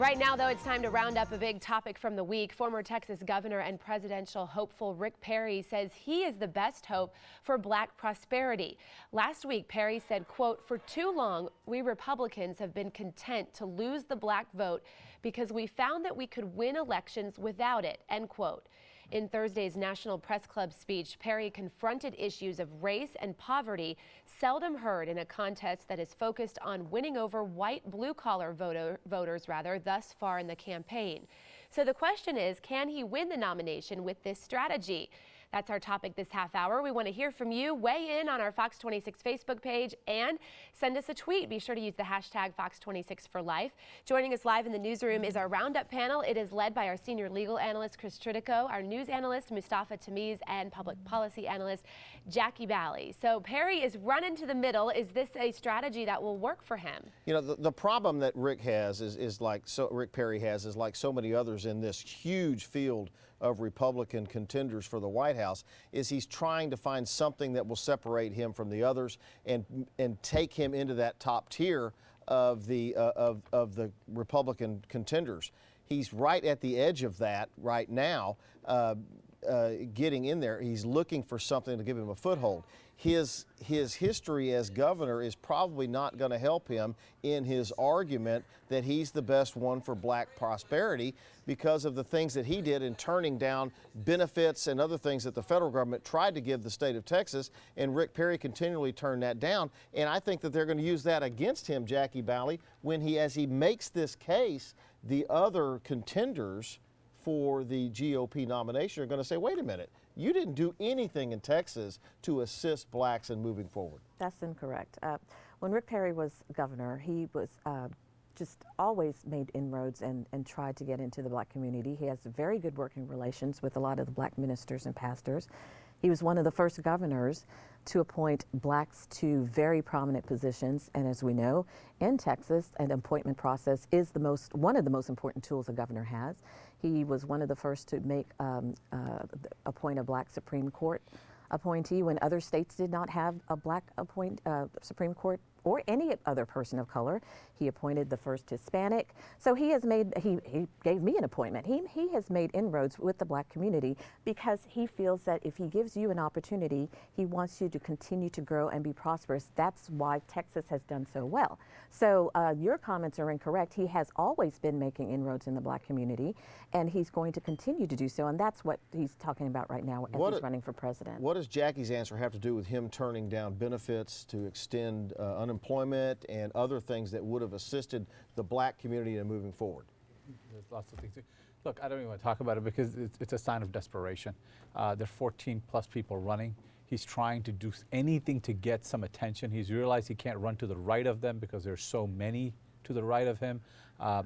Right now, though, it's time to round up a big topic from the week. Former Texas governor and presidential hopeful Rick Perry says he is the best hope for black prosperity. Last week, Perry said, quote, "For too long, we Republicans have been content to lose the black vote because we found that we could win elections without it," end quote. In Thursday's National Press Club speech, Perry confronted issues of race and poverty seldom heard in a contest that is focused on winning over white blue-collar voters thus far in the campaign. So the question is, can he win the nomination with this strategy? That's our topic this half hour. We want to hear from you. Weigh in on our Fox 26 Facebook page and send us a tweet. Be sure to use the hashtag Fox26 for life. Joining us live in the newsroom is our Roundup panel. It is led by our senior legal analyst, Chris Trhe, our news analyst, Mustafa Tamiz, and public policy analyst, Jackie Bally. So Perry is running to the middle. Is this a strategy that will work for him? You know, the problem that Rick has Rick Perry has is like so many others in this huge field of Republican contenders for the White House, is he's trying to find something that will separate him from the others and take him into that top tier of the Republican contenders. He's right at the edge of that right now, getting in there. He's looking for something to give him a foothold. His history as governor is probably not going to help him in his argument that he's the best one for black prosperity because of the things that he did in turning down benefits and other things that the federal government tried to give the state of Texas, and Rick Perry continually turned that down. And I think that they're going to use that against him, Jackie Bally, as he makes this case. The other contenders for the GOP nomination are going to say, wait a minute, you didn't do anything in Texas to assist blacks in moving forward. That's incorrect. When Rick Perry was governor, he was just always made inroads and tried to get into the black community. He has very good working relations with a lot of the black ministers and pastors. He was one of the first governors to appoint blacks to very prominent positions, and as we know, in Texas, an appointment process is one of the most important tools a governor has. He was one of the first to appoint a black Supreme Court appointee when other states did not have a black Supreme Court or any other person of color. He appointed the first Hispanic. So he gave me an appointment. He has made inroads with the black community because he feels that if he gives you an opportunity, he wants you to continue to grow and be prosperous. That's why Texas has done so well. So your comments are incorrect. He has always been making inroads in the black community, and he's going to continue to do so, and that's what he's talking about right now as he's running for president. What does Jackie's answer have to do with him turning down benefits to extend unemployment and other things that would have assisted the black community in moving forward? There's lots of things. Look, I don't even want to talk about it because it's a sign of desperation. There are 14 plus people running. He's trying to do anything to get some attention. He's realized he can't run to the right of them because there's so many to the right of him.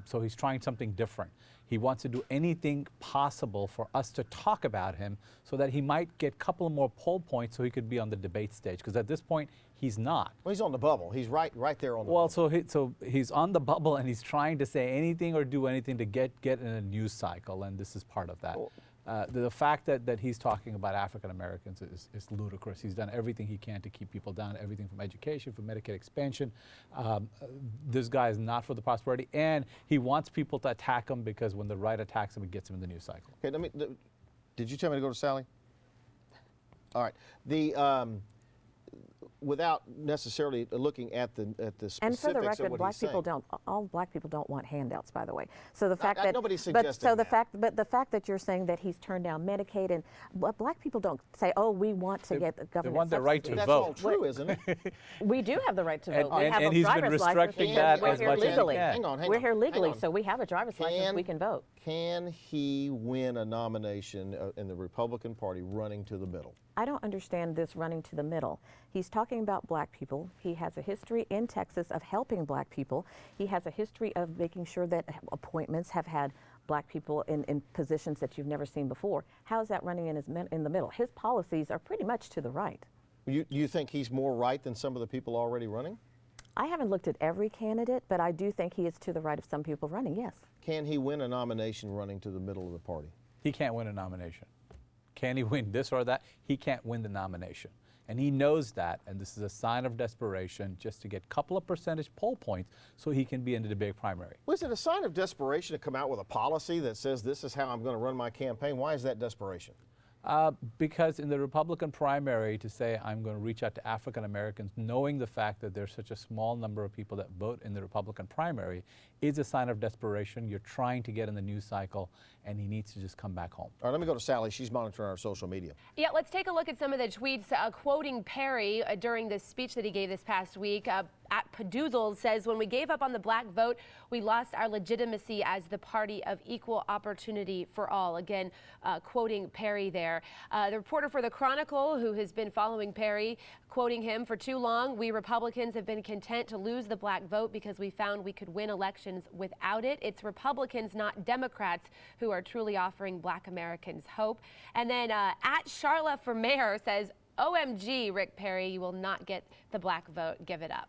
So he's trying something different. He wants to do anything possible for us to talk about him so that he might get a couple more poll points so he could be on the debate stage. Because at this point, he's not. Well, he's on the bubble. He's right there on the bubble. Well, so he's on the bubble and he's trying to say anything or do anything to get in a news cycle, and this is part of that. Well, the fact that he's talking about African Americans is ludicrous. He's done everything he can to keep people down, everything from education, from Medicaid expansion. This guy is not for the prosperity, and he wants people to attack him because when the right attacks him, it gets him in the news cycle. Okay, did you tell me to go to Sally? All right. Without necessarily looking at the specifics and for the record, of what he's saying. all black people don't want handouts, by the way. So the fact nobody's suggesting the fact that you're saying that he's turned down Medicaid, and black people don't say, oh, we want to get the government. They want the right to That's vote. All true, isn't it? We do have the right to vote. And he's been restricting that as much as he can. Hang on. We're here legally, so we have a driver's license. We can vote. Can he win a nomination in the Republican Party running to the middle? I don't understand this running to the middle. He's talking about black people. He has a history in Texas of helping black people. He has a history of making sure that appointments have had black people in positions that you've never seen before. How is that running in the middle? His policies are pretty much to the right. You think he's more right than some of the people already running? I haven't looked at every candidate, but I do think he is to the right of some people running, yes. Can he win a nomination running to the middle of the party? He can't win a nomination. Can he win this or that? He can't win the nomination. And he knows that, and this is a sign of desperation just to get a couple of percentage poll points so he can be in the debate primary. Was it a sign of desperation to come out with a policy that says this is how I'm going to run my campaign? Why is that desperation? Because in the Republican primary, to say I'm going to reach out to African Americans, knowing the fact that there's such a small number of people that vote in the Republican primary, is a sign of desperation. You're trying to get in the news cycle, and he needs to just come back home. All right, let me go to Sally. She's monitoring our social media. Yeah, let's take a look at some of the tweets quoting Perry during this speech that he gave this past week. At Padoozle says, when we gave up on the black vote, we lost our legitimacy as the party of equal opportunity for all. Again, quoting Perry there. The reporter for the Chronicle, who has been following Perry, quoting him, for too long, we Republicans have been content to lose the black vote because we found we could win elections without it. It's Republicans, not Democrats, who are truly offering black Americans hope. And then at Charlotte for Mayor says, OMG, Rick Perry, you will not get the black vote. Give it up.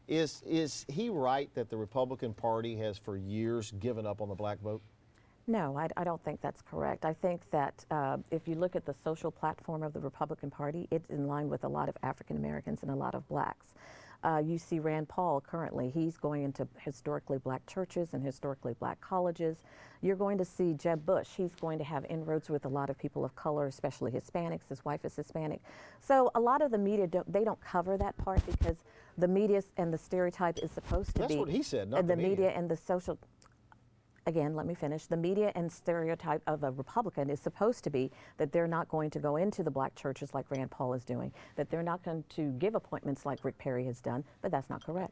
Is he right that the Republican Party has for years given up on the black vote? No, I don't think that's correct. I think that if you look at the social platform of the Republican Party, it's in line with a lot of African Americans and a lot of blacks. You see Rand Paul currently, he's going into historically black churches and historically black colleges. You're going to see Jeb Bush, he's going to have inroads with a lot of people of color, especially Hispanics. His wife is Hispanic. So a lot of the media, they don't cover that part because the media and the stereotype is supposed to be. That's what he said, not the media. media and the social. Again, let me finish. The media and stereotype of a Republican is supposed to be that they're not going to go into the black churches like Rand Paul is doing, that they're not going to give appointments like Rick Perry has done, but that's not correct.